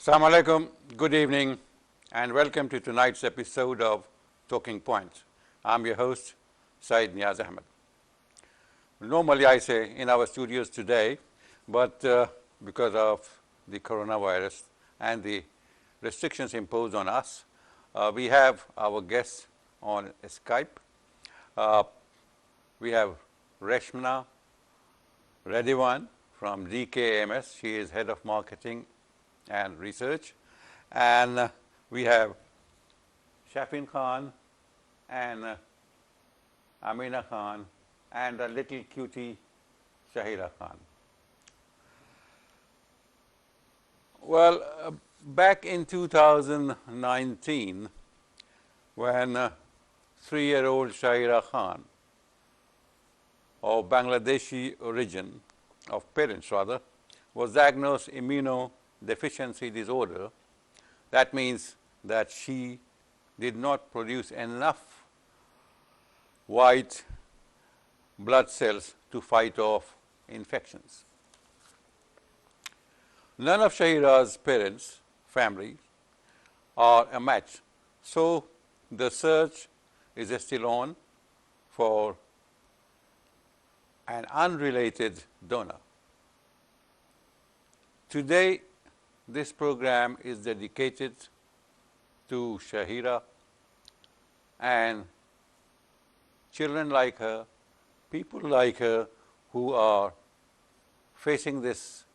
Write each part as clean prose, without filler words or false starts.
Assalamu alaikum, good evening, and welcome to tonight's episode of Talking Points. I'm your host, Saeed Niaz Ahmed. Normally I say in our studios today, but because of the coronavirus and the restrictions imposed on us, we have our guests on Skype. We have Reshma Reddywan from DKMS. She is Head of Marketing and Research. And we have Shafin Khan and Amina Khan and a little cutie Shahira Khan. Well, back in 2019, when 3-year-old Shahira Khan of Bangladeshi origin, of parents rather, was diagnosed immunodeficiency disorder. That means that she did not produce enough white blood cells to fight off infections. None of Shahira's parents, family, are a match. So the search is still on for an unrelated donor. Today, this program is dedicated to Shahira and children like her, people like her who are facing this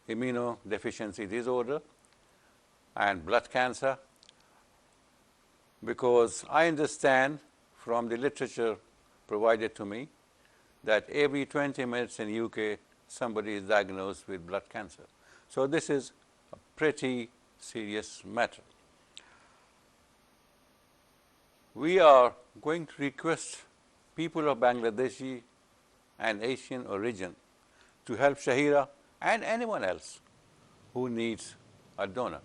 immunodeficiency disorder and blood cancer, because I understand from the literature provided to me that every 20 minutes in UK somebody is diagnosed with blood cancer. So this is a pretty serious matter. We are going to request people of Bangladeshi and Asian origin to help Shahira and anyone else who needs a donor.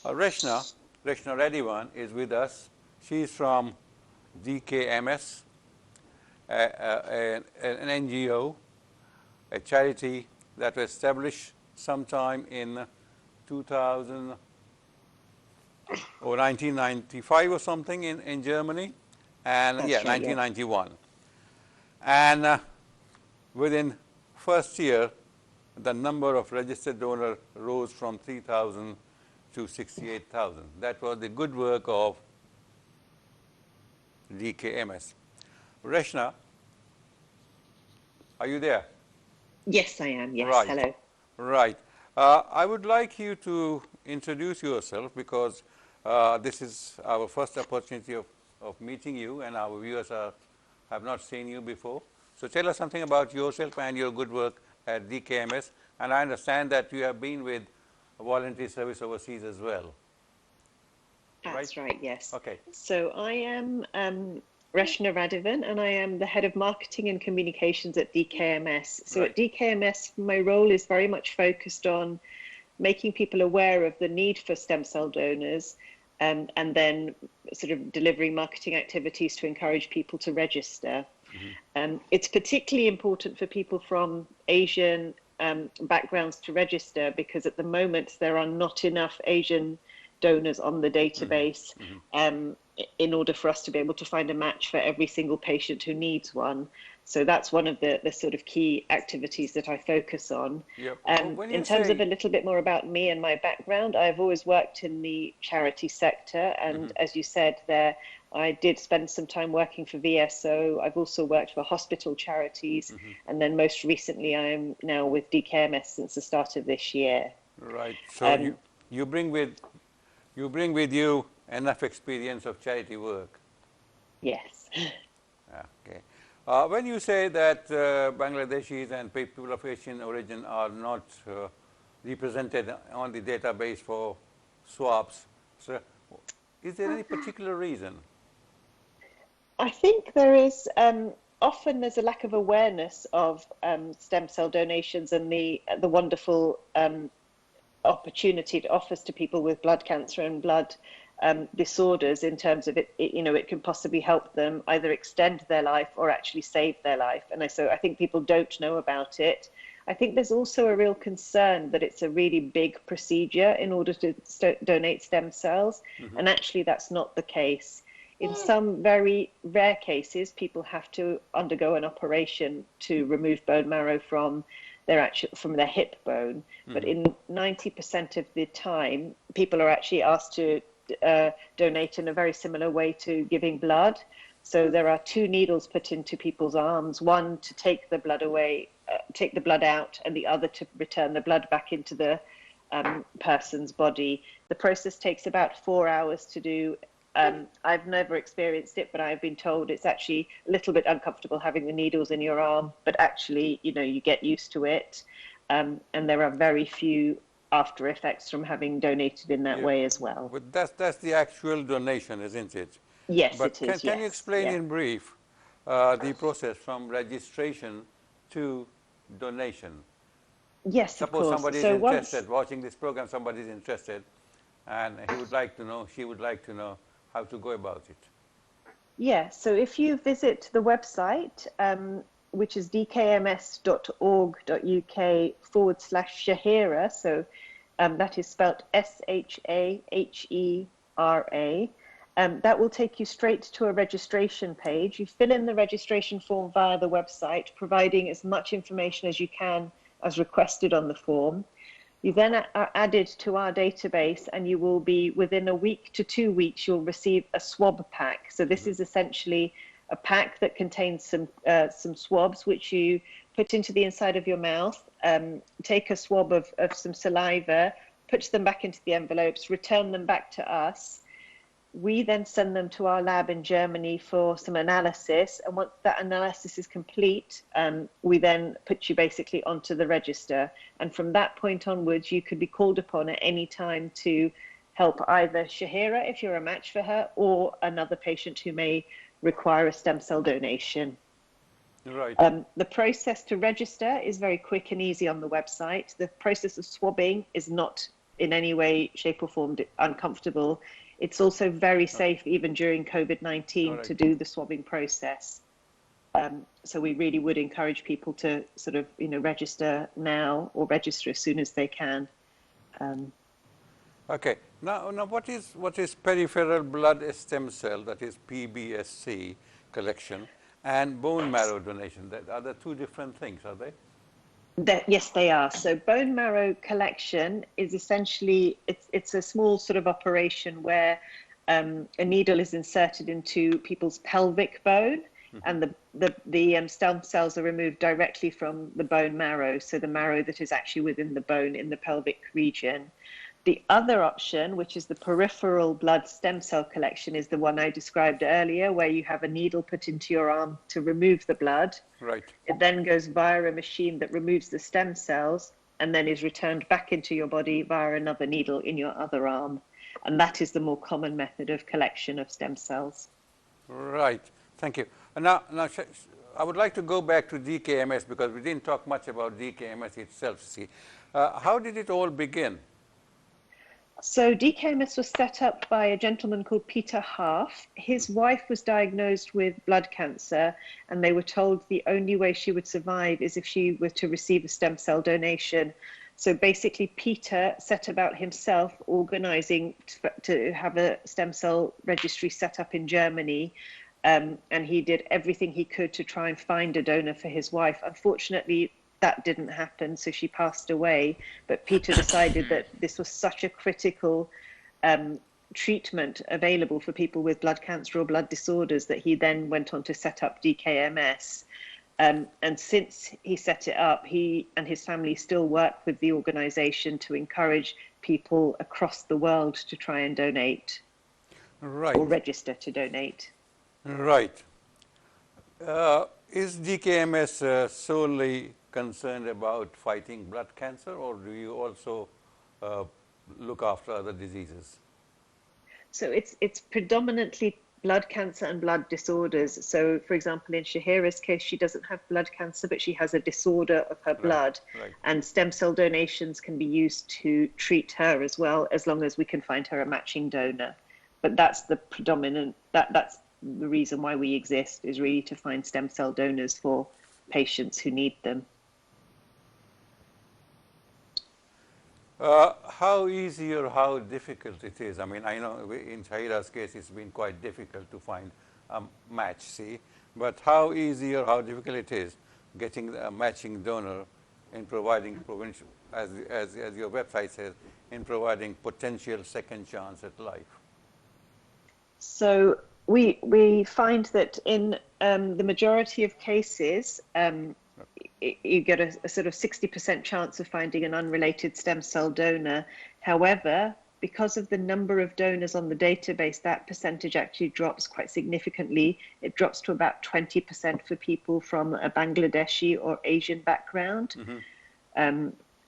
Reshna Reddywan is with us. She is from DKMS, an NGO, a charity that was established sometime in 2000 or 1995 or something in Germany, and That's yeah, right, 1991. And within first year, the number of registered donors rose from 3,000 to 68,000. That was the good work of DKMS. Reshna, are you there? Yes, I am. Yes, Right. hello. Right. I would like you to introduce yourself, because this is our first opportunity of meeting you, and our viewers have not seen you before. So tell us something about yourself and your good work at DKMS. And I understand that you have been with voluntary service overseas as well. That's right, yes. Okay. So I am Reshna Reddywan, and I am the Head of Marketing and Communications at DKMS. So Right. at DKMS, my role is very much focused on making people aware of the need for stem cell donors, and then sort of delivering marketing activities to encourage people to register. It's particularly important for people from Asian backgrounds to register, because at the moment there are not enough Asian donors on the database in order for us to be able to find a match for every single patient who needs one. So that's one of the sort of key activities that I focus on. Yep. In terms of a little bit more about me and my background, I've always worked in the charity sector, and as you said there, I did spend some time working for VSO. I've also worked for hospital charities, and then most recently I am now with DKMS since the start of this year. Right. So you bring with you enough experience of charity work. Yes. Okay. When you say that Bangladeshis and people of Asian origin are not represented on the database for swaps, so is there any particular reason? I think there is, often there's a lack of awareness of stem cell donations and the wonderful opportunity it offers to people with blood cancer and blood disorders, in terms of it can possibly help them either extend their life or actually save their life. And so I think people don't know about it. I think there's also a real concern that it's a really big procedure in order to donate stem cells. And actually, that's not the case. In some very rare cases, people have to undergo an operation to remove bone marrow from their hip bone. But in 90% of the time, people are actually asked to donate in a very similar way to giving blood. So there are two needles put into people's arms, one to take the blood away, take the blood out, and the other to return the blood back into the person's body. The process takes about 4 hours to do. I've never experienced it, but I've been told it's actually a little bit uncomfortable having the needles in your arm, but actually, you get used to it. And there are very few after effects from having donated in that way as well. But that's the actual donation, isn't it? Yes, but it is. Can you explain in brief the process from registration to donation? Yes, Suppose of course. somebody is interested, watching this program, somebody is interested, and he would like to know, she would like to know how to go about it. Yeah, so if you visit the website, which is dkms.org.uk/Shahera, so that is spelt Shahera. That will take you straight to a registration page. You fill in the registration form via the website, providing as much information as you can as requested on the form. You then are added to our database, and you will be, within a week to 2 weeks, you'll receive a swab pack. So this is essentially a pack that contains some swabs, which you put into the inside of your mouth, take a swab of some saliva, put them back into the envelopes, return them back to us. We then send them to our lab in Germany for some analysis. And once that analysis is complete, we then put you basically onto the register. And from that point onwards, you could be called upon at any time to help either Shahera, if you're a match for her, or another patient who may require a stem cell donation. Right. The process to register is very quick and easy on the website. The process of swabbing is not in any way, shape or form uncomfortable. It's also very safe, even during COVID-19, to do the swabbing process. So we really would encourage people to sort of, register now or register as soon as they can. Okay. Now, what is peripheral blood stem cell, that is PBSC collection, and bone marrow donation? Are there two different things, are they? Yes, they are. So bone marrow collection is essentially, it's a small sort of operation where a needle is inserted into people's pelvic bone, and the stem cells are removed directly from the bone marrow, so the marrow that is actually within the bone in the pelvic region. The other option, which is the peripheral blood stem cell collection, is the one I described earlier, where you have a needle put into your arm to remove the blood. Right. It then goes via a machine that removes the stem cells and then is returned back into your body via another needle in your other arm. And that is the more common method of collection of stem cells. Right. Thank you. Now, I would like to go back to DKMS, because we didn't talk much about DKMS itself. See, how did it all begin? So DKMS was set up by a gentleman called Peter Half. His wife was diagnosed with blood cancer, and they were told the only way she would survive is if she were to receive a stem cell donation. So basically, Peter set about himself organizing to have a stem cell registry set up in Germany. And he did everything he could to try and find a donor for his wife. Unfortunately, that didn't happen, so she passed away. But Peter decided that this was such a critical treatment available for people with blood cancer or blood disorders that he then went on to set up DKMS. And since he set it up, he and his family still work with the organization to encourage people across the world to try and donate or register to donate. Right. Is DKMS solely concerned about fighting blood cancer, or do you also look after other diseases? So it's predominantly blood cancer and blood disorders. So, for example, in Shahera's case, she doesn't have blood cancer, but she has a disorder of her blood. Right. And stem cell donations can be used to treat her as well, as long as we can find her a matching donor. But that's the predominant, that's the reason why we exist, is really to find stem cell donors for patients who need them. How easy or how difficult it is? I mean, I know in Shahira's case, it's been quite difficult to find a match, see, but how easy or how difficult it is getting a matching donor in providing provincial, as your website says, in providing potential second chance at life? So we find that in the majority of cases, you get a sort of 60% chance of finding an unrelated stem cell donor. However, because of the number of donors on the database, that percentage actually drops quite significantly. It drops to about 20% for people from a Bangladeshi or Asian background.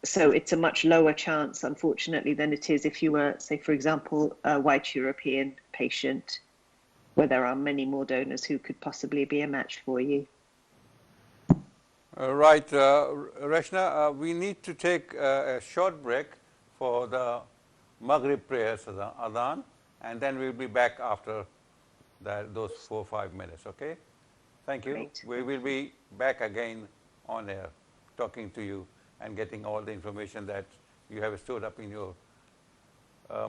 So it's a much lower chance, unfortunately, than it is if you were, say, for example, a white European patient, where there are many more donors who could possibly be a match for you. Right, Rashna, we need to take a short break for the Maghrib prayers, the Adhan, and then we'll be back after those 4 or 5 minutes, okay? Thank you. Great. We will be back again on air, talking to you and getting all the information that you have stored up in your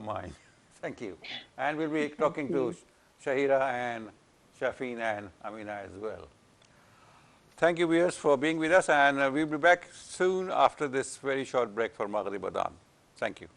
mind. Thank you. And we'll be talking to Shahira and Shafeen and Amina as well. Thank you, viewers, for being with us, and we'll be back soon after this very short break for Maghrib Adhan. Thank you.